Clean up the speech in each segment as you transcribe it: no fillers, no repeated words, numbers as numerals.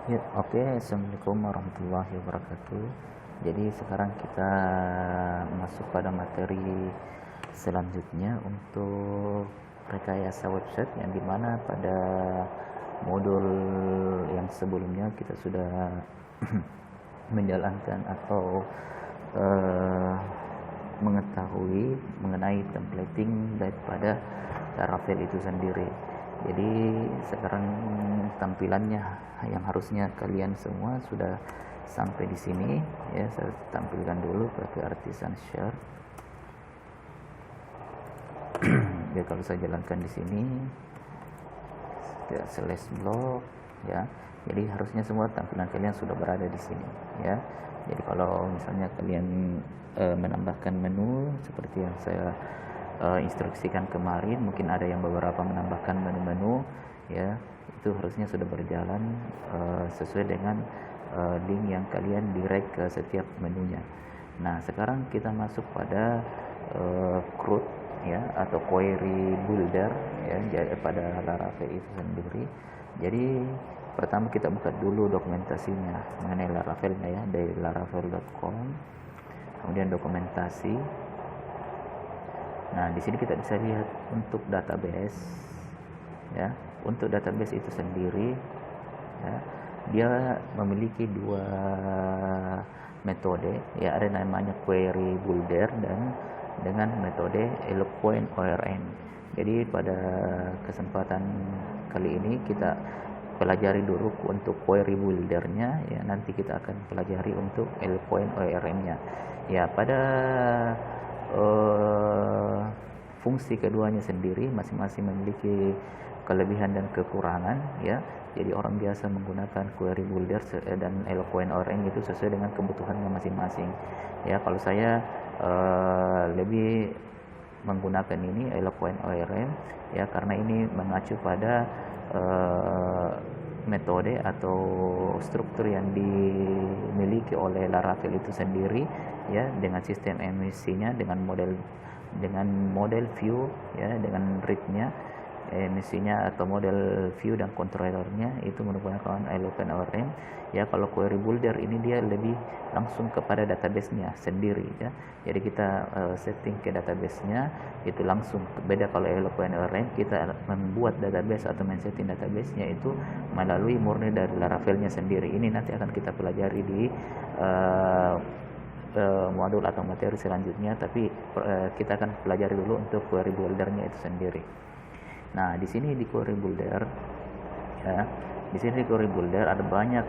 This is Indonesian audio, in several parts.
Ya, oke. Assalamualaikum warahmatullahi wabarakatuh. Jadi sekarang kita masuk pada materi selanjutnya untuk rekayasa website yang dimana pada modul yang sebelumnya kita sudah menjalankan atau eh, mengetahui mengenai templating daripada Laravel itu sendiri. Jadi sekarang tampilannya yang harusnya kalian semua sudah sampai di sini ya. Saya tampilkan dulu pakai artisan share. Ya, kalau saya jalankan di sini slash blog ya. Jadi harusnya semua tampilan kalian sudah berada di sini ya. Jadi kalau misalnya kalian menambahkan menu seperti yang saya instruksikan kemarin, mungkin ada yang beberapa menambahkan menu-menu ya, itu harusnya sudah berjalan sesuai dengan link yang kalian direct ke setiap menunya. Nah, sekarang kita masuk pada CRUD ya, atau query builder ya, pada Laravel itu sendiri. Jadi pertama kita buka dulu dokumentasinya mengenai Laravel ya, dari laravel.com. Kemudian dokumentasi. Nah, di sini kita bisa lihat untuk database ya. Untuk database itu sendiri ya, dia memiliki dua metode ya, ada namanya query builder dan dengan metode Eloquent ORM. Jadi pada kesempatan kali ini kita pelajari dulu untuk query buildernya ya, nanti kita akan pelajari untuk Eloquent ORM-nya ya. Pada fungsi keduanya sendiri masing-masing memiliki kelebihan dan kekurangan ya. Jadi orang biasa menggunakan query builder dan Eloquent ORM itu sesuai dengan kebutuhannya masing-masing ya. Kalau saya lebih menggunakan ini Eloquent ORM ya, karena ini mengacu pada metode atau struktur yang dimiliki oleh Laravel itu sendiri ya, dengan sistem emisinya, dengan model view ya, dengan read-nya, emisinya atau model view dan controllernya itu menggunakan Eloquent ORM ya. Kalau query builder ini dia lebih langsung kepada database-nya sendiri ya. Jadi kita setting ke database-nya itu langsung. Beda kalau Eloquent ORM kita membuat database atau men-setting database-nya itu melalui murni dari Laravel-nya sendiri. Ini nanti akan kita pelajari di modul atau materi selanjutnya, tapi kita akan pelajari dulu untuk query builder-nya itu sendiri. Nah, di sini di query builder ya, di sini di query builder ada banyak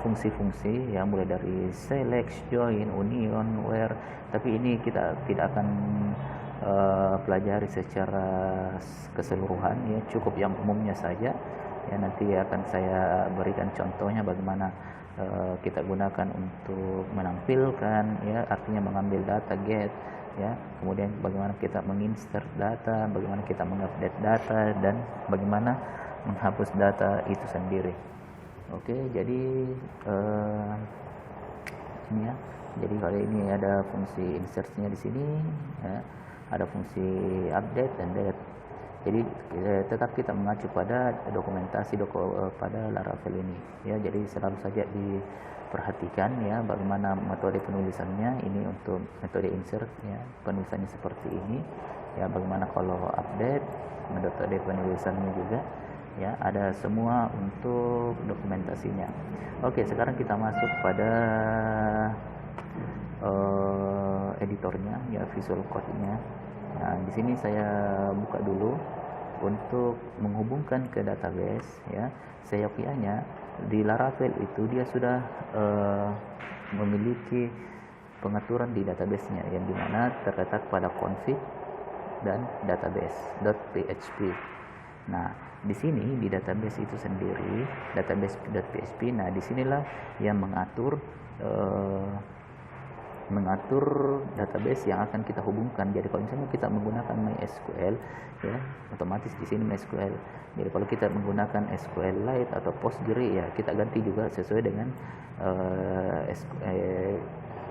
fungsi-fungsi ya, mulai dari select, join, union, where, tapi ini kita tidak akan pelajari secara keseluruhan ya, cukup yang umumnya saja ya. Nanti akan saya berikan contohnya bagaimana kita gunakan untuk menampilkan ya, artinya mengambil data get ya, kemudian bagaimana kita menginsert data, bagaimana kita mengupdate data, dan bagaimana menghapus data itu sendiri. Oke, jadi ini ya. Jadi kali ini ada fungsi insertnya di sini ya, ada fungsi update dan delete. Jadi tetap kita mengacu pada dokumentasi pada Laravel ini ya. Jadi selalu saja diperhatikan ya bagaimana metode penulisannya. Ini untuk metode insert ya, penulisannya seperti ini ya. Bagaimana kalau update, metode penulisannya juga ya, ada semua untuk dokumentasinya. Oke, sekarang kita masuk pada editornya ya, Visual Code-nya. Nah, di sini saya buka dulu untuk menghubungkan ke database ya. Seyogyanya di Laravel itu dia sudah memiliki pengaturan di database-nya yang dimana terletak pada config dan database.php. Nah, di sini di database itu sendiri, database.php. Nah, disinilah yang mengatur database yang akan kita hubungkan. Jadi kalau misalnya kita menggunakan MySQL ya, otomatis di sini MySQL. Jadi kalau kita menggunakan SQLite atau Postgre ya, kita ganti juga sesuai dengan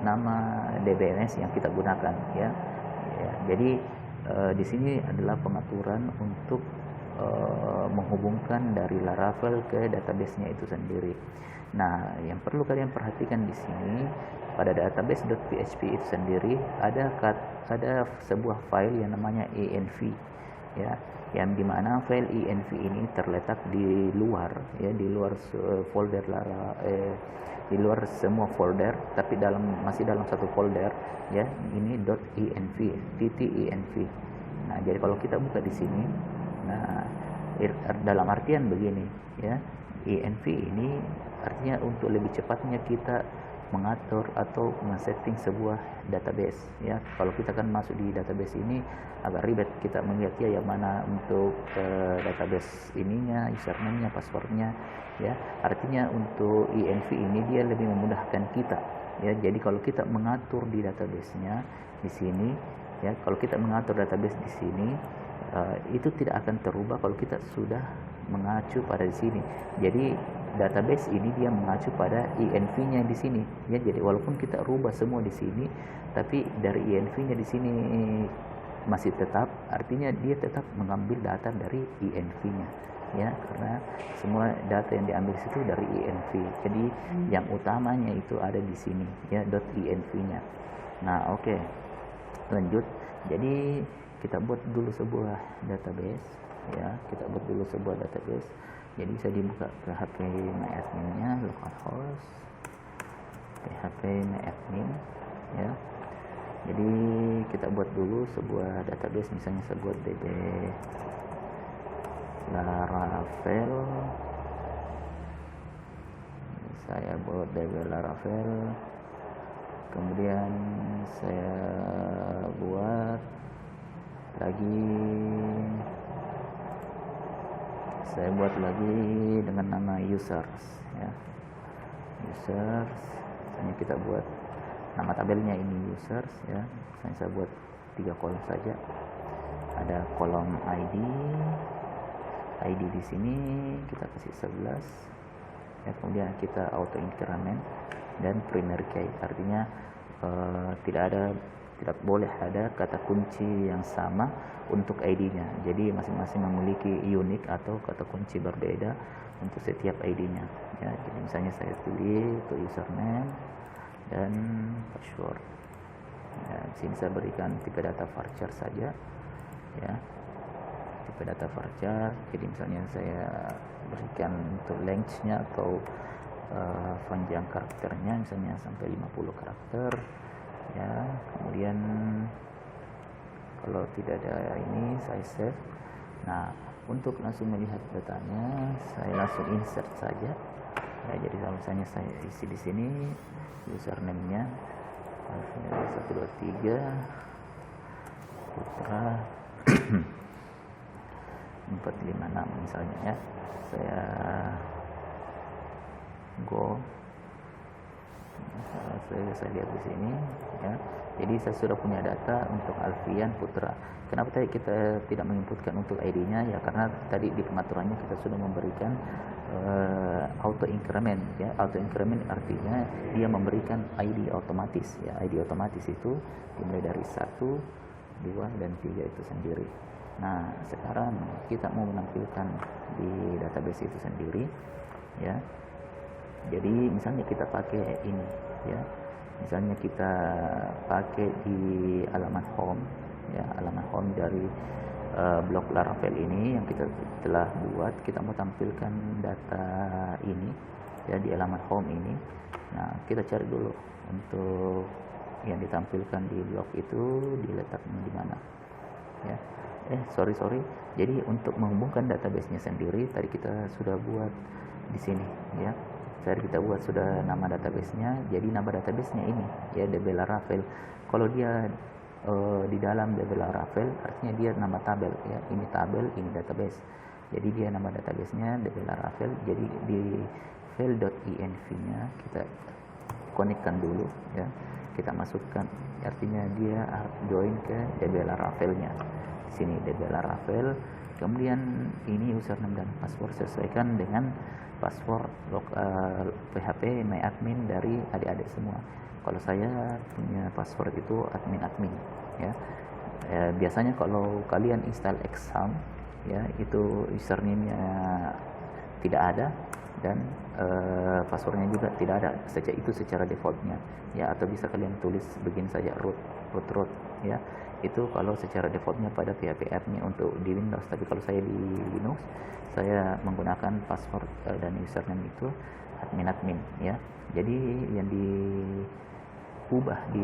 nama DBMS yang kita gunakan ya. Jadi di sini adalah pengaturan untuk menghubungkan dari Laravel ke database-nya itu sendiri. Nah, yang perlu kalian perhatikan di sini pada database.php itu sendiri ada sebuah file yang namanya env, ya, yang dimana file env ini terletak di luar, ya, di luar folder di luar semua folder, tapi masih dalam satu folder, ya, ini .env, .env. Nah, jadi kalau kita buka di sini, nah, dalam artian begini, ya, env ini artinya untuk lebih cepatnya kita mengatur atau men-setting sebuah database, ya. Kalau kita kan masuk di database ini agak ribet, kita melihat ya yang mana untuk database ininya, username-nya, password-nya, ya. Artinya untuk env ini dia lebih memudahkan kita, ya. Jadi kalau kita mengatur di database-nya di sini, ya, kalau kita mengatur database di sini, itu tidak akan terubah kalau kita sudah mengacu pada di sini. Jadi database ini dia mengacu pada env-nya di sini, ya. Jadi walaupun kita rubah semua di sini, tapi dari env-nya di sini masih tetap, artinya dia tetap mengambil data dari env-nya, ya, karena semua data yang diambil situ dari env. Jadi yang utamanya itu ada di sini, ya, .env-nya. Nah, oke. Lanjut. Jadi kita buat dulu sebuah database, ya. Kita buat dulu sebuah database. Jadi saya dibuka PHP MyAdmin-nya, localhost PHP MyAdmin, ya. Jadi kita buat dulu sebuah database, misalnya saya buat DB Laravel. Saya buat DB Laravel. Kemudian saya buat lagi dengan nama users, ya. Users, misalnya kita buat nama tabelnya ini users, ya. Misalnya saya buat 3 kolom saja. Ada kolom ID di sini kita kasih 11, ya. Kemudian kita auto increment dan primary key, artinya tidak boleh ada kata kunci yang sama untuk ID-nya. Jadi masing-masing memiliki unik atau kata kunci berbeda untuk setiap ID-nya, ya. Jadi misalnya saya pilih untuk username dan password. Ya, di sini saya berikan tipe data varchar saja, ya. Tipe data varchar. Jadi misalnya saya berikan untuk length-nya atau panjang karakternya misalnya sampai 50 karakter, ya. Kemudian kalau tidak ada ini saya save. Nah, untuk langsung melihat datanya saya langsung insert saja, ya. Jadi kalau misalnya saya isi di sini username-nya 123 Putra 456 misalnya, ya. Saya go, saya lihat di sini, ya. Jadi saya sudah punya data untuk Alfian Putra. Kenapa tadi kita tidak menginputkan untuk ID-nya? Ya karena tadi di pengaturannya kita sudah memberikan auto increment, ya. Auto increment artinya dia memberikan ID otomatis, ya. ID otomatis itu dimulai dari 1, 2 dan 3 itu sendiri. Nah, sekarang kita mau menampilkan di database itu sendiri, ya. Jadi misalnya kita pakai ini, ya. Misalnya kita pakai di halaman home, ya, halaman home dari blok Laravel ini yang kita telah buat, kita mau tampilkan data ini, ya, di halaman home ini. Nah, kita cari dulu untuk yang ditampilkan di blok itu diletaknya di mana, ya. Sorry. Jadi untuk menghubungkan database-nya sendiri tadi kita sudah buat di sini, ya. Tadi kita buat sudah nama database-nya. Jadi nama database-nya ini, ya, DB Laravel. Kalau dia di dalam DB Laravel artinya dia nama tabel, ya. Ini tabel, ini database. Jadi dia nama database-nya DB Laravel. Jadi di file.env-nya kita konekkan dulu, ya. Kita masukkan, artinya dia join ke DB Laravel-nya. Di sini DB Laravel. Kemudian ini username dan password sesuaikan dengan password PHP MyAdmin dari adik-adik semua. Kalau saya punya password itu admin, ya. Biasanya kalau kalian install Exam, ya, itu username-nya tidak ada, dan passwordnya juga tidak ada, itu secara defaultnya ya. Atau bisa kalian tulis begini saja, root ya, itu kalau secara defaultnya pada PHP app-nya untuk di Windows. Tapi kalau saya di Linux, saya menggunakan password dan username itu admin ya. Jadi yang diubah di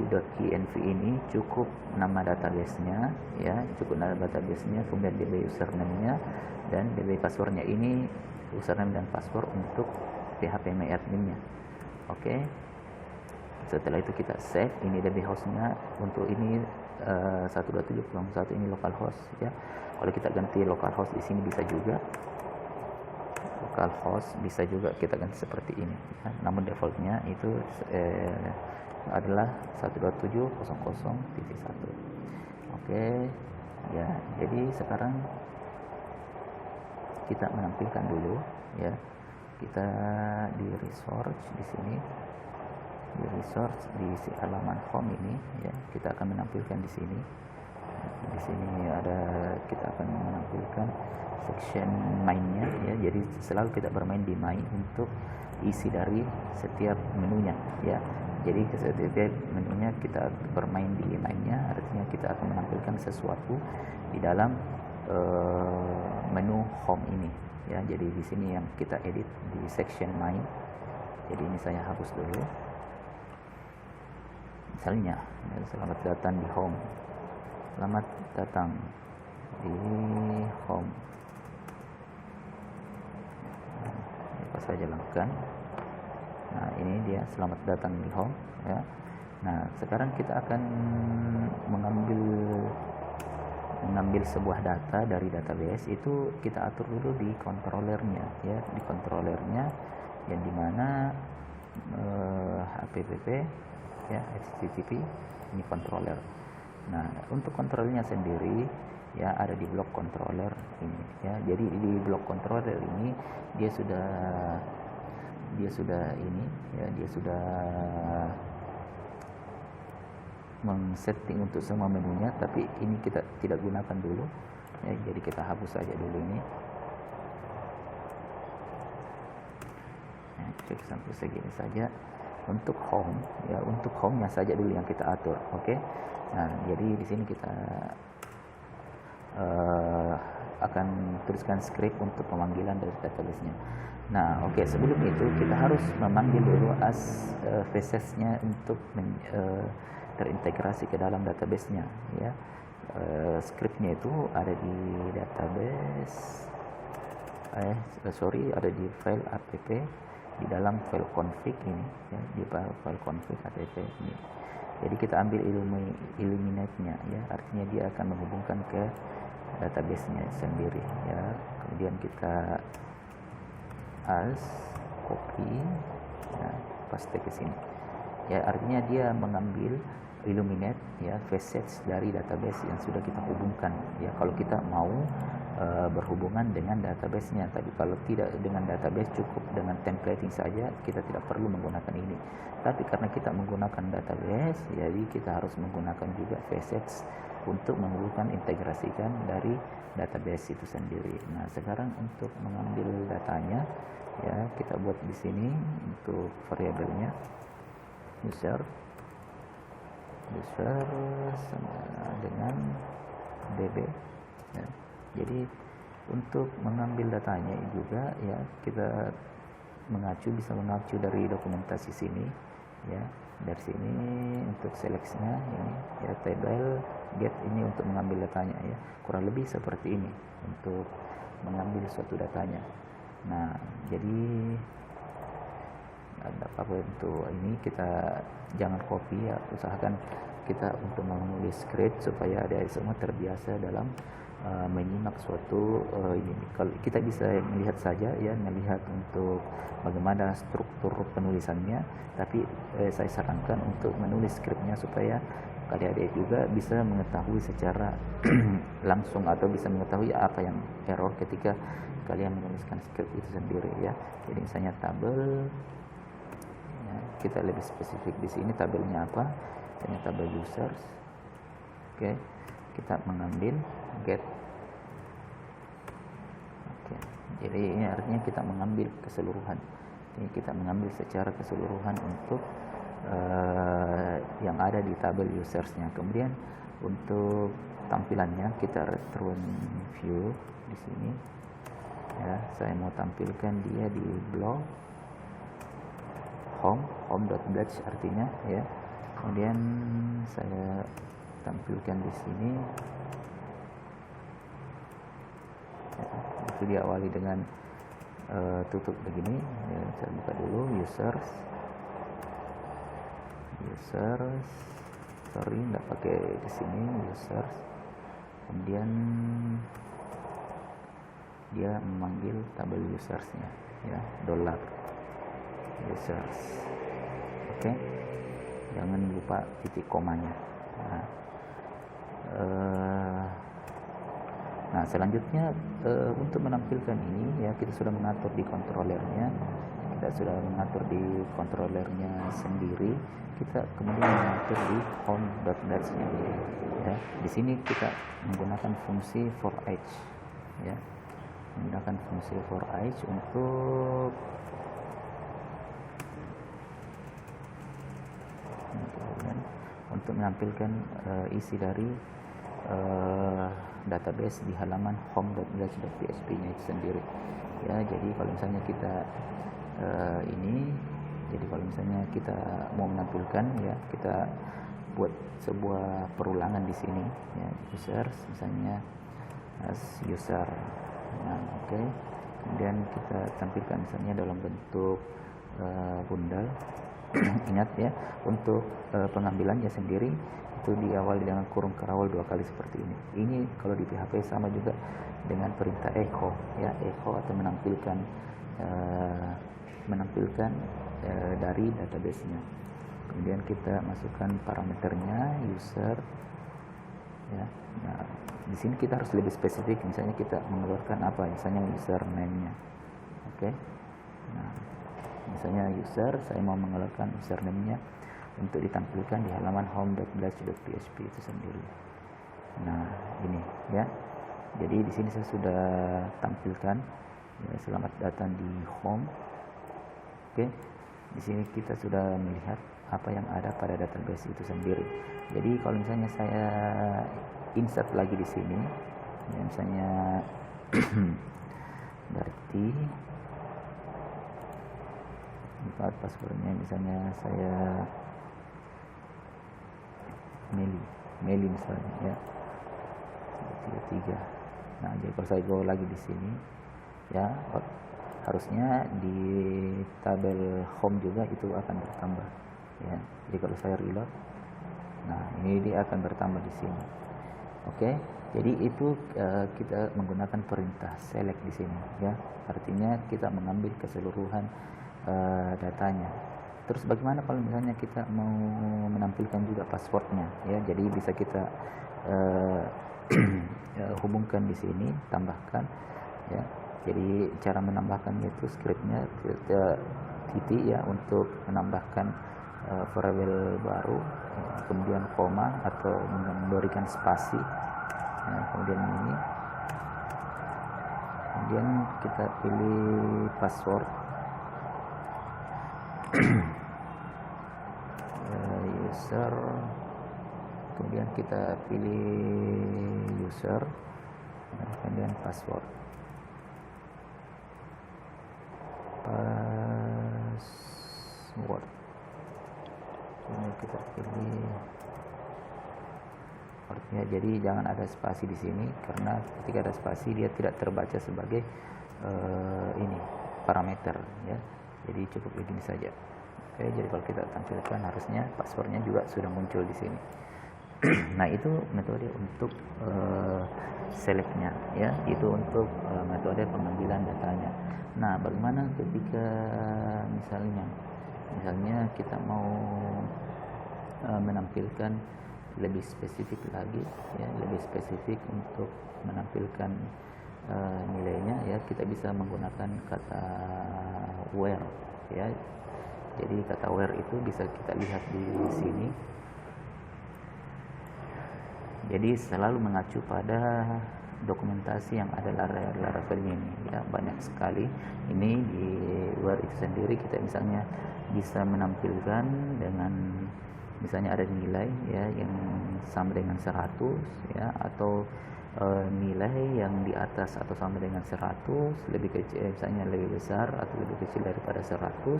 .env ini cukup nama database-nya ya, kemudian DB username-nya dan DB password-nya. Ini username dan password untuk PHP My Admin-nya. Oke. Setelah itu kita save. Ini DB host-nya. Untuk ini 127.1 ini localhost ya. Kalau kita ganti localhost di sini bisa juga. Localhost bisa juga kita ganti seperti ini ya. Namun defaultnya itu adalah 127.0.1. Oke. Ya, jadi sekarang kita menampilkan dulu ya. Kita di resource di sini, di resource di halaman home ini ya, kita akan menampilkan di sini. Di sini ada, kita akan menampilkan section main-nya ya. Jadi selalu kita bermain di main untuk isi dari setiap menunya ya. Jadi setiap menunya kita bermain di main-nya, artinya kita akan menampilkan sesuatu di dalam menu home ini ya. Jadi di sini yang kita edit di section main. Jadi ini saya hapus dulu. Misalnya, selamat datang di home. Selamat datang di home. Apa saja lakukan. Nah, ini dia selamat datang di home ya. Nah, sekarang kita akan mengambil sebuah data dari database. Itu kita atur dulu di controllernya ya, di controllernya yang dimana HTTP ya, HTTP ini controller. Nah, untuk controllernya sendiri ya ada di block controller ini ya. Jadi di block controller ini dia sudah ini ya, dia sudah men-setting untuk semua menunya, tapi ini kita tidak gunakan dulu ya. Jadi kita hapus saja dulu ini. Cek sampai segini saja untuk home ya. Untuk home-nya saja dulu yang kita atur. Oke. Nah, jadi di sini kita akan tuliskan script untuk pemanggilan dari database-nya. Nah, oke, sebelum itu kita harus memanggil dulu faces-nya untuk terintegrasi ke dalam database-nya ya. Script-nya itu ada di database ada di file app di dalam file config ini ya, di file config app ini. Jadi kita ambil illuminate-nya ya, artinya dia akan menghubungkan ke database-nya sendiri ya. Kemudian kita copy ya, paste ke sini ya, artinya dia mengambil illuminate ya, facets dari database yang sudah kita hubungkan ya. Kalau kita mau berhubungan dengan database-nya, tapi kalau tidak dengan database cukup dengan templating saja, kita tidak perlu menggunakan ini. Tapi karena kita menggunakan database, jadi kita harus menggunakan juga facets untuk menghubungkan, integrasikan dari database itu sendiri. Nah, sekarang untuk mengambil datanya ya, kita buat di sini untuk variabelnya user sama dengan db ya. Jadi untuk mengambil datanya juga ya, kita bisa mengacu dari dokumentasi sini ya. Dari sini untuk seleksinya ini ya, table get ini untuk mengambil datanya ya. Kurang lebih seperti ini untuk mengambil suatu datanya. Nah, jadi ada apa untuk ini, kita jangan copy ya, usahakan kita untuk menulis script supaya ada semua terbiasa dalam menyimak suatu ini. Kalau kita bisa melihat saja ya, melihat untuk bagaimana struktur penulisannya, tapi saya sarankan untuk menulis skripnya supaya adik-adik juga bisa mengetahui secara langsung atau bisa mengetahui apa yang error ketika kalian menuliskan skrip itu sendiri ya. Jadi misalnya tabel ya, kita lebih spesifik di sini tabelnya apa? Ini tabel users. Oke. Kita mengambil get Jadi ini artinya kita mengambil keseluruhan. Ini kita mengambil secara keseluruhan untuk yang ada di tabel usersnya. Kemudian untuk tampilannya kita return view di sini. Ya, saya mau tampilkan dia di blog home.batch artinya ya. Kemudian saya tampilkan di sini. Ya, itu diawali dengan tutup begini. Ya, saya buka dulu users. Sorry, nggak pakai di sini users. Kemudian dia memanggil tabel usersnya ya, $users. Oke. Jangan lupa titik komanya. Nah, selanjutnya untuk menampilkan ini ya, kita sudah mengatur di controllernya. Kita sudah mengatur di controllernya sendiri. Kita kemudian mengatur di home.batch-nya ya. Di sini kita menggunakan fungsi for each ya. Menggunakan fungsi for each untuk menampilkan isi dari database di halaman home.batch.php-nya itu sendiri ya. Jadi kalau misalnya kita jadi kalau misalnya kita mau menampilkan ya, kita buat sebuah perulangan di sini ya, users misalnya as user. Nah, oke. Kemudian kita tampilkan misalnya dalam bentuk bundle. Ingat ya, untuk pengambilannya sendiri itu diawali dengan kurung kerawal 2 kali seperti ini. Ini kalau di PHP sama juga dengan perintah echo ya, echo atau menampilkan dari database-nya. Kemudian kita masukkan parameternya user ya. Nah, di sini kita harus lebih spesifik, misalnya kita mengeluarkan apa, misalnya username-nya. Oke. Nah, misalnya user, saya mau mengeluarkan username-nya untuk ditampilkan di halaman home.batch.php itu sendiri. Nah, ini ya. Jadi di sini saya sudah tampilkan ya, selamat datang di home. Oke. Di sini kita sudah melihat apa yang ada pada database itu sendiri. Jadi kalau misalnya saya insert lagi di sini, ya, misalnya berarti passwordnya misalnya saya Meli misalnya ya 33. Nah, jadi kalau saya go lagi di sini ya, harusnya di tabel home juga itu akan bertambah ya. Jadi kalau saya reload, nah ini dia akan bertambah di sini. Oke. Jadi itu kita menggunakan perintah select di sini ya. Artinya kita mengambil keseluruhan datanya. Terus bagaimana kalau misalnya kita mau menampilkan juga passwordnya ya. Jadi bisa kita hubungkan di sini, tambahkan ya. Jadi cara menambahkannya itu scriptnya kita titik ya, untuk menambahkan variabel baru, kemudian koma atau memberikan spasi ya, kemudian ini, kemudian kita pilih password user, kemudian kita pilih user, kemudian password. Ini kita pilih artinya, jadi jangan ada spasi di sini, karena ketika ada spasi dia tidak terbaca sebagai ini parameter ya. Jadi cukup begini saja. Oke, jadi kalau kita tampilkan harusnya passwordnya juga sudah muncul di sini. Nah, itu metode untuk selectnya ya, itu untuk metode pengambilan datanya. Nah, bagaimana ketika misalnya kita mau menampilkan lebih spesifik lagi ya, lebih spesifik untuk menampilkan nilainya ya, kita bisa menggunakan kata where ya. Jadi kata where itu bisa kita lihat di sini. Jadi selalu mengacu pada dokumentasi yang ada Laravel ini ya, banyak sekali. Ini di luar itu sendiri kita misalnya bisa menampilkan dengan misalnya ada nilai ya yang sama dengan 100 ya, atau nilai yang di atas atau sama dengan 100, lebih kecil misalnya lebih besar atau lebih kecil daripada 100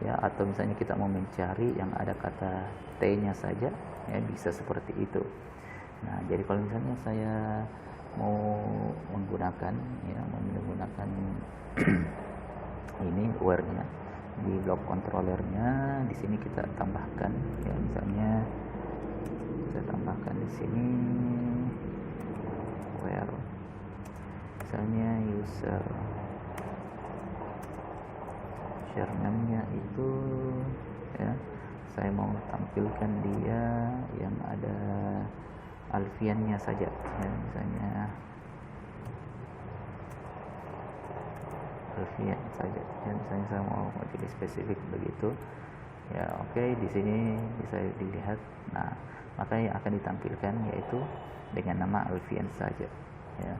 ya, atau misalnya kita mau mencari yang ada kata T-nya saja ya, bisa seperti itu. Nah, jadi kalau misalnya saya mau menggunakan ini where-nya di block controllernya, di sini kita tambahkan ya, misalnya kita tambahkan di sini where misalnya user name-nya itu ya, saya mau tampilkan dia yang ada Alfiannya saja ya, misalnya Alfian saja ya, misalnya saya mau jadi spesifik begitu ya. Oke, di sini bisa dilihat. Nah, maka yang akan ditampilkan yaitu dengan nama Alfian saja ya.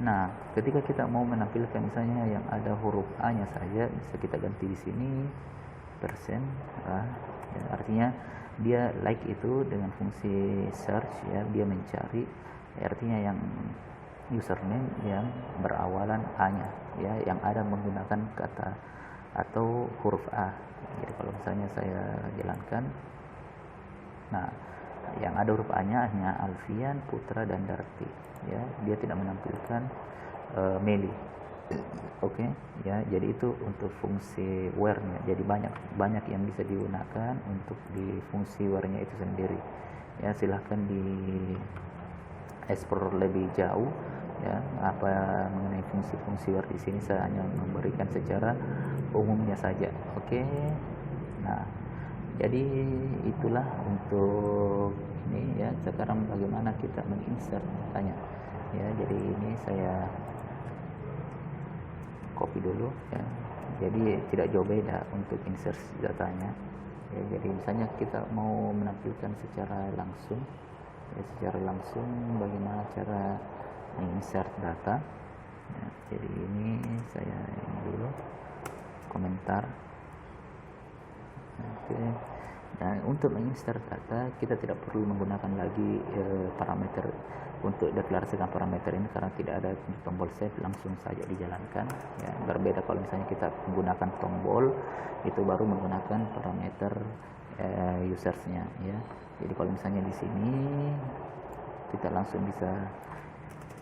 Nah, ketika kita mau menampilkan misalnya yang ada huruf A-nya saja, bisa kita ganti di sini persen ya, artinya dia like itu dengan fungsi search ya, dia mencari ya, artinya yang username yang berawalan A-nya ya, yang ada menggunakan kata atau huruf A. Jadi kalau misalnya saya jalankan, nah yang ada huruf A-nya hanya Alfian, Putra, dan Darti ya, dia tidak menampilkan Meli. Oke ya, jadi itu untuk fungsi where-nya. Jadi banyak yang bisa digunakan untuk di fungsi where-nya itu sendiri ya. Silahkan di explore lebih jauh ya, apa mengenai fungsi-fungsi where. Di sini saya hanya memberikan secara umumnya saja. Oke. Nah, jadi itulah untuk ini ya. Sekarang bagaimana kita menginsert datanya ya. Jadi ini saya copy dulu ya. Jadi tidak jauh beda untuk insert datanya ya. Jadi misalnya kita mau menampilkan secara langsung ya, secara langsung bagaimana cara menginsert data ya. Jadi ini saya ini dulu komentar. Oke. Nah, untuk menginsert data kita tidak perlu menggunakan lagi parameter untuk deklarasikan parameter ini, karena tidak ada tombol save, langsung saja dijalankan ya. Berbeda kalau misalnya kita menggunakan tombol, itu baru menggunakan parameter usersnya ya. Jadi kalau misalnya di sini kita langsung bisa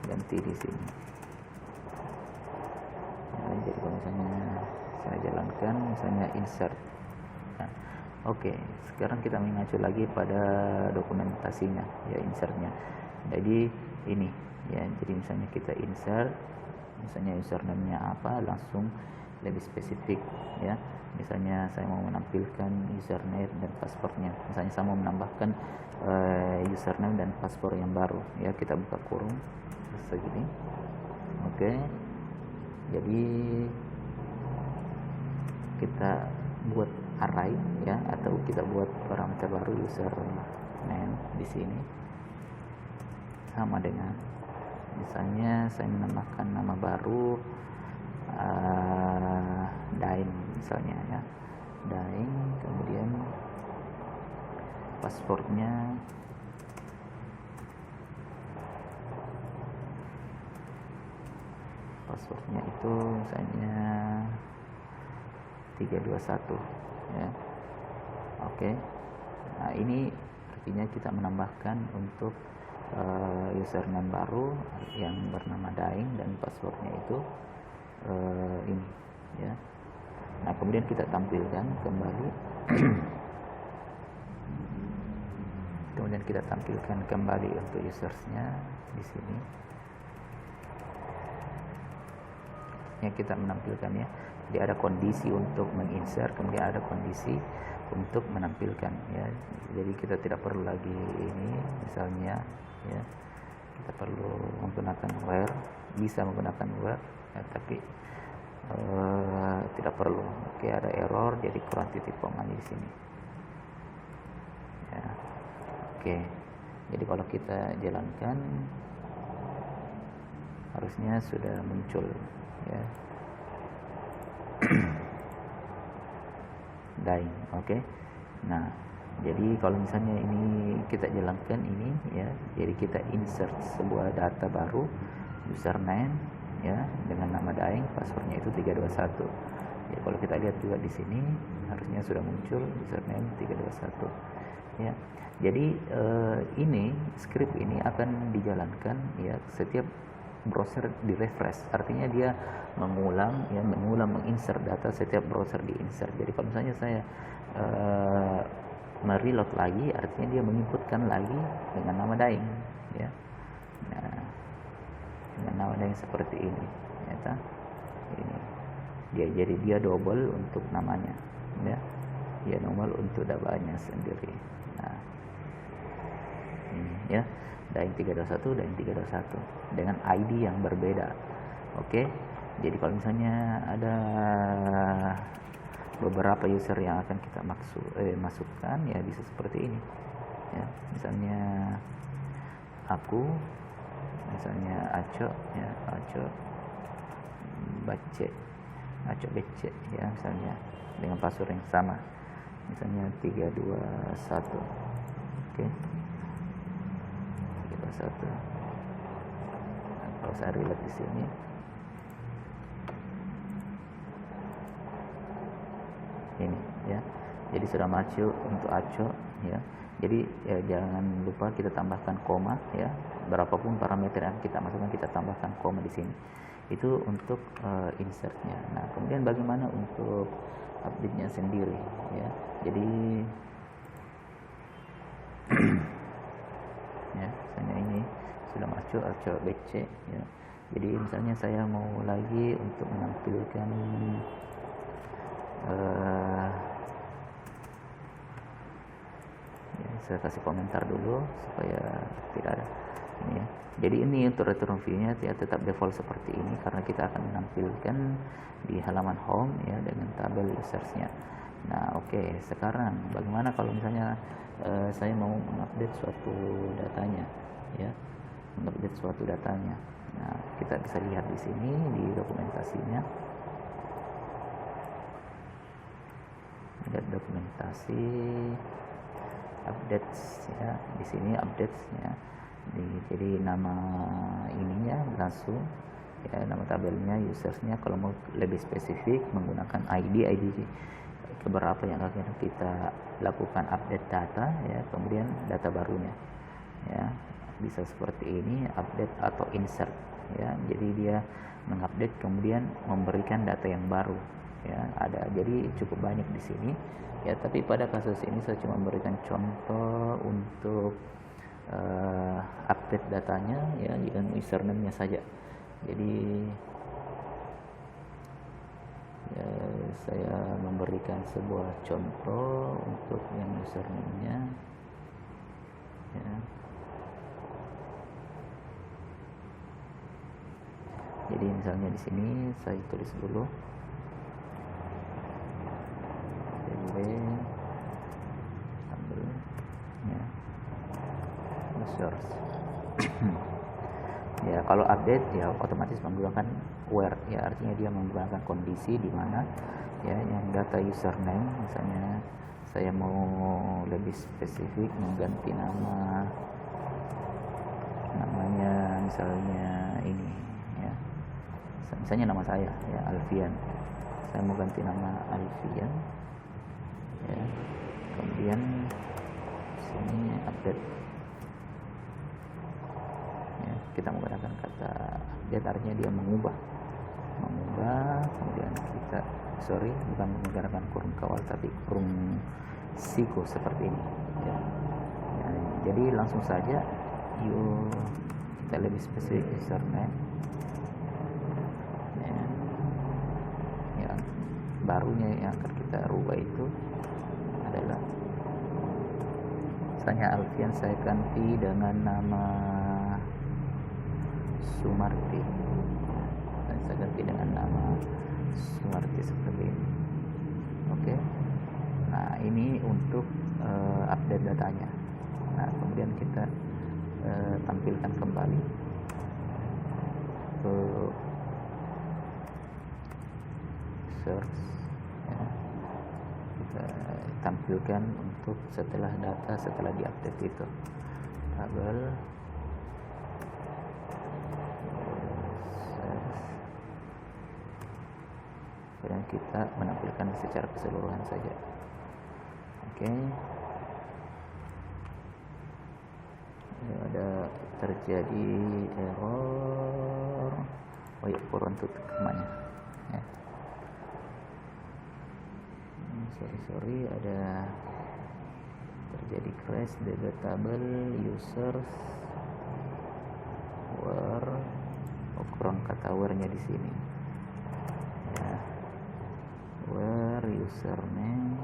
ganti di sini ya. Jadi kalau misalnya saya jalankan misalnya insert. Nah, oke, sekarang kita mengacu lagi pada dokumentasinya ya, insertnya. Jadi ini ya, jadi misalnya kita insert, misalnya username-nya apa, langsung lebih spesifik ya. Misalnya saya mau menampilkan username dan passwordnya, misalnya saya mau menambahkan username dan password yang baru ya, kita buka kurung segini. Oke, jadi kita buat array ya, atau kita buat parameter baru username di sini, sama dengan misalnya saya menambahkan nama baru Dain misalnya ya, Dain, kemudian passwordnya itu misalnya 321 ya. Oke. Nah, ini artinya kita menambahkan untuk username baru yang bernama Daing dan passwordnya itu ini ya. Nah, kemudian kita tampilkan kembali kemudian kita tampilkan kembali untuk usersnya di sini ya, kita menampilkan ya. Jadi ada kondisi untuk menginsert, kemudian ada kondisi untuk menampilkan ya. Jadi kita tidak perlu lagi ini misalnya ya, kita perlu menggunakan where, bisa menggunakan where ya, tapi tidak perlu. Oke, ada error, jadi kurang titik koma di sini ya. Oke, jadi kalau kita jalankan harusnya sudah muncul ya. Dying, oke. Nah, jadi kalau misalnya ini kita jalankan ini ya, jadi kita insert sebuah data baru, username ya dengan nama Daeng, passwordnya itu 321. Ya, kalau kita lihat juga di sini harusnya sudah muncul username 321 ya. Jadi ini script ini akan dijalankan ya setiap browser di refresh, artinya dia mengulang menginsert data setiap browser di insert. Jadi kalau misalnya saya mereload lagi, artinya dia menginputkan lagi dengan nama Daeng ya. Nah, dengan nama Daeng seperti ini ya, ini dia double untuk namanya ya, dia double untuk dabanya sendiri. Nah, ini ya, Daeng 321 dan 321 dengan ID yang berbeda. Oke. Jadi kalau misalnya ada beberapa user yang akan kita masukkan ya bisa seperti ini. Ya, misalnya aku, misalnya Aco ya, Aco Bece ya, misalnya dengan password yang sama. Misalnya 321. Oke. 321. Nah, kalau saya relate di sini ini ya, jadi sudah maju untuk Aco ya. Jadi ya, jangan lupa kita tambahkan koma ya, berapapun parameter yang kita masukkan kita tambahkan koma di sini, itu untuk insertnya. Nah, kemudian bagaimana untuk update-nya sendiri ya. Jadi ya, misalnya ini sudah masuk Aco BC ya. Jadi misalnya saya mau lagi untuk menampilkan ya, saya kasih komentar dulu supaya tidak ada ini ya. Jadi ini untuk return view-nya ya, tetap default seperti ini karena kita akan menampilkan di halaman home ya dengan tabel users-nya. Nah, oke. Sekarang bagaimana kalau misalnya saya mau mengupdate suatu datanya ya, mengupdate suatu datanya. Nah, kita bisa lihat di sini di dokumentasinya. Lihat dokumentasi updates ya, di sini updates-nya. Jadi nama ininya langsung ya, nama tabelnya, usersnya. Kalau mau lebih spesifik menggunakan ID keberapa yang akan kita lakukan update data ya, kemudian data barunya ya, bisa seperti ini, update atau insert ya. Jadi dia mengupdate kemudian memberikan data yang baru ya, ada. Jadi cukup banyak di sini ya, tapi pada kasus ini saya cuma memberikan contoh untuk update datanya ya dengan username-nya saja. Jadi ya, saya memberikan sebuah contoh untuk yang username-nya ya. Jadi misalnya di sini saya tulis dulu ya, users. Ya, kalau update ya otomatis menggunakan where ya, artinya dia menggunakan kondisi di mana ya yang data username. Misalnya saya mau lebih spesifik mengganti namanya misalnya ini ya, misalnya nama saya ya Alfian, saya mau ganti nama Alfian ya, kemudian sini update ya, kita menggunakan kata update, artinya dia mengubah, kemudian kita bukan menggunakan kurung kawal tapi kurung siku seperti ini ya. Ya, jadi langsung saja kita lebih spesifik username ya, yang barunya yang akan kita rubah itu adalah misalnya Alfian, saya ganti dengan nama Sumarti. Saya ganti dengan nama Sumarti seperti ini. Oke. Nah, ini untuk update datanya. Nah, kemudian kita tampilkan kembali ke users, ya. Kita tampilkan untuk setelah data setelah diupdate itu tabel dan kita menampilkan secara keseluruhan saja. Oke. Ada terjadi error. Oh ya, kurang tutup kemana ya. Sorry, ada terjadi crash data table users were, kurang kata were-nya di sini ya, were username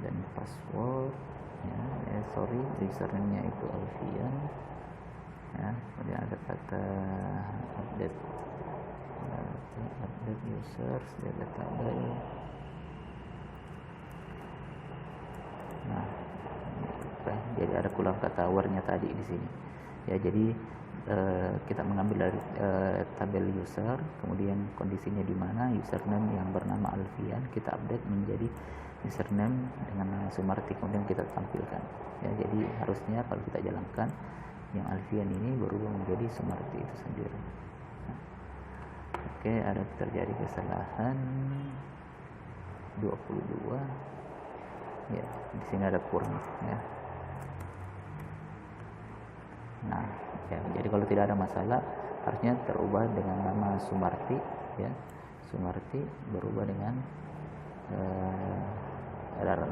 dan password ya, username-nya itu Alfian ya. Kemudian ada kata update users data table. Nah, jadi ada kurang kata were-nya tadi di sini ya. Jadi kita mengambil dari tabel user, kemudian kondisinya di mana username yang bernama Alfian kita update menjadi username dengan nama Sumarti, kemudian kita tampilkan ya. Jadi harusnya kalau kita jalankan yang Alfian ini berubah menjadi Sumarti itu sendiri. Oke, ada terjadi kesalahan 22 ya, di sini ada kurang ya. Nah ya, jadi kalau tidak ada masalah harusnya terubah dengan nama Sumarti ya. Sumarti berubah dengan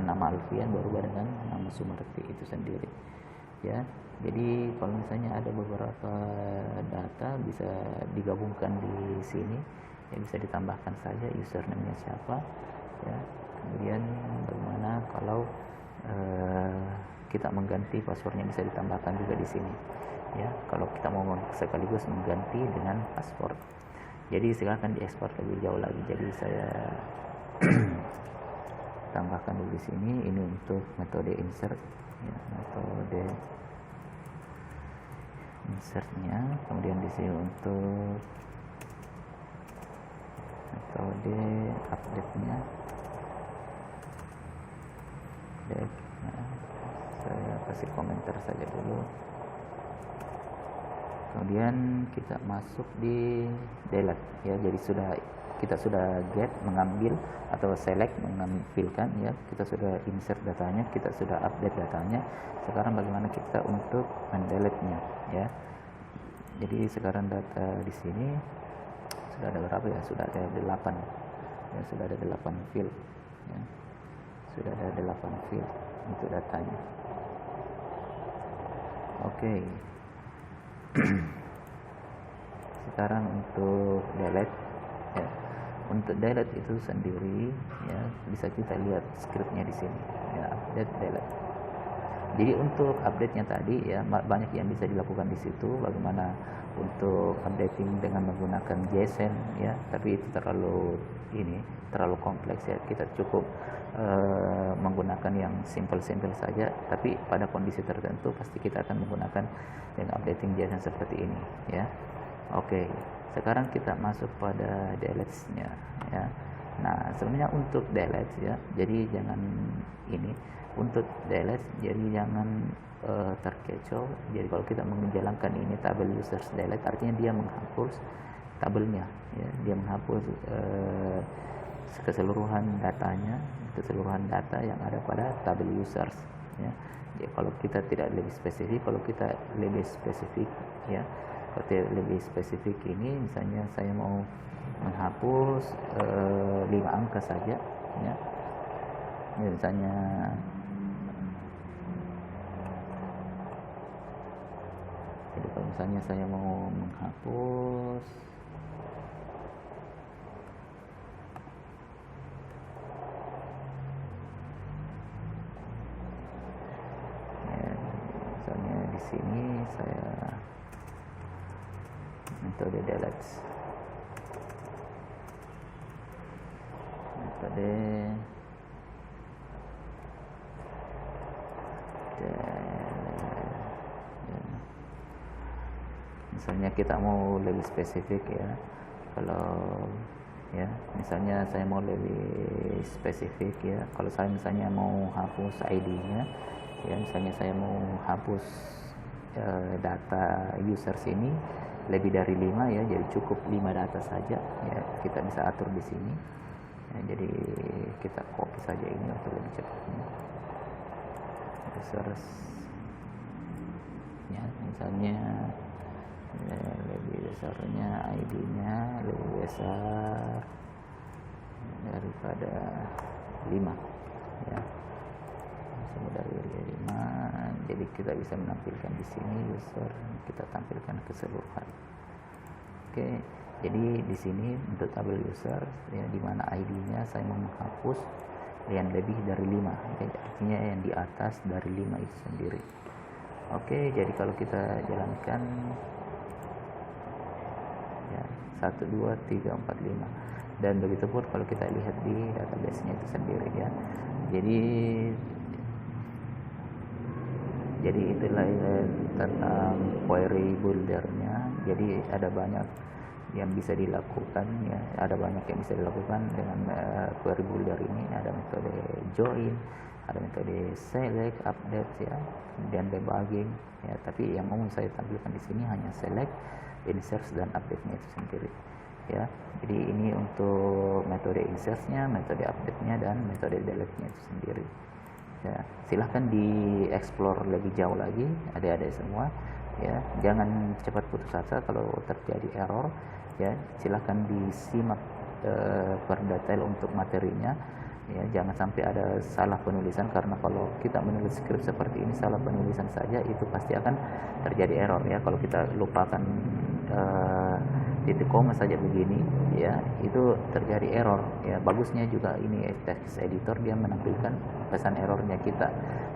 nama Alfian berubah dengan nama Sumarti itu sendiri ya. Jadi kalau misalnya ada beberapa data bisa digabungkan di sini ya, bisa ditambahkan saja username-nya siapa ya. Kemudian bagaimana kalau kita mengganti passwordnya, bisa ditambahkan juga di sini ya, kalau kita mau sekaligus mengganti dengan password. Jadi silakan diekspor lebih jauh lagi. Jadi saya tambahkan dulu di sini. Ini untuk metode insert ya, metode insertnya. Kemudian di sini untuk metode update-nya. Nah, saya kasih komentar saja dulu. Kemudian kita masuk di delete ya. Jadi kita sudah get, mengambil atau select, mengambilkan ya. Kita sudah insert datanya, kita sudah update datanya. Sekarang bagaimana kita untuk mendelete-nya ya. Jadi sekarang data di sini sudah ada berapa ya? Sudah ada 8 ya, sudah ada 8 field ya. Sudah ada 8 field untuk datanya. Oke. Sekarang untuk delete ya. Untuk delete itu sendiri ya, bisa kita lihat scriptnya di sini ya, update delete. Jadi untuk update-nya tadi ya, banyak yang bisa dilakukan di situ. Bagaimana untuk updating dengan menggunakan JSON ya, tapi itu terlalu kompleks ya. Kita cukup menggunakan yang simple saja, tapi pada kondisi tertentu pasti kita akan menggunakan yang updating JSON seperti ini ya. Oke, sekarang kita masuk pada delete-nya ya. Nah, sebenarnya untuk delete ya, jadi jangan untuk delete, jadi jangan terkecoh. Jadi kalau kita menjalankan ini tabel users delete, artinya dia menghapus tabelnya ya, dia menghapus keseluruhan datanya, keseluruhan data yang ada pada tabel users ya. Ya, kalau kita tidak lebih spesifik, kalau kita lebih spesifik ya, kalau lebih spesifik ini misalnya saya mau menghapus 5 angka saja ya. Misalnya jadi kalau misalnya saya mau menghapus ya, misalnya di sini saya metode delete, metode misalnya kita mau lebih spesifik ya, kalau ya. Misalnya saya mau lebih spesifik ya, kalau saya misalnya mau hapus ID-nya ya, misalnya saya mau hapus data user sini lebih dari 5 ya, jadi cukup 5 data saja ya, kita bisa atur di sini ya, jadi kita copy saja ini untuk lebih cepatnya. Users ya, misalnya lebih besarnya ID-nya lebih besar daripada 5 ya, dari 5, jadi kita bisa menampilkan di sini user, kita tampilkan keseluruhan. Oke, jadi di sini untuk tabel user ya, di mana ID-nya saya mau menghapus yang lebih dari 5 ya, artinya yang di atas dari 5 itu sendiri. Oke, jadi kalau kita jalankan ya, 1, 2, 3, 4, 5, dan begitu pun kalau kita lihat di database-nya itu sendiri ya. Jadi itulah tentang query builder-nya. Jadi ada banyak yang bisa dilakukan ya, ada banyak yang bisa dilakukan dengan query builder ini. Ada metode join, ada metode select, update ya, dan debugging ya. Tapi yang umum saya tampilkan di sini hanya select, insert, dan update-nya itu sendiri ya. Jadi ini untuk metode insert-nya, metode update-nya, dan metode delete-nya itu sendiri ya. Silahkan di-explore lebih jauh lagi adik-adik semua ya, jangan cepat putus asa kalau terjadi error ya. Silahkan disimak per detail untuk materinya ya, jangan sampai ada salah penulisan, karena kalau kita menulis skrip seperti ini salah penulisan saja itu pasti akan terjadi error ya. Kalau kita lupakan titik koma saja begini ya, itu terjadi error ya. Bagusnya juga ini text editor dia menampilkan pesan errornya kita,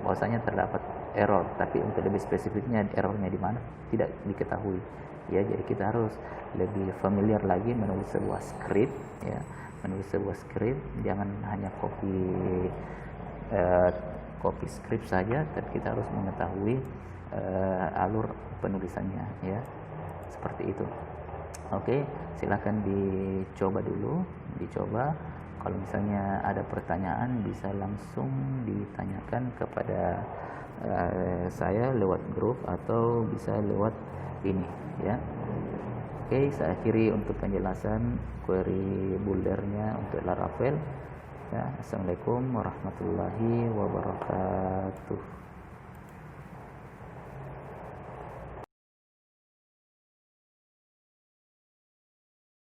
bahwasanya terdapat error, tapi untuk lebih spesifiknya errornya di mana tidak diketahui ya. Jadi kita harus lebih familiar lagi menulis sebuah script ya, menulis sebuah script, jangan hanya copy script saja, tapi kita harus mengetahui alur penulisannya ya, seperti itu. Oke, silahkan dicoba dulu, kalau misalnya ada pertanyaan bisa langsung ditanyakan kepada saya lewat grup atau bisa lewat ini ya. Oke, saya akhiri untuk penjelasan query buildernya untuk Laravel ya. Assalamualaikum warahmatullahi wabarakatuh.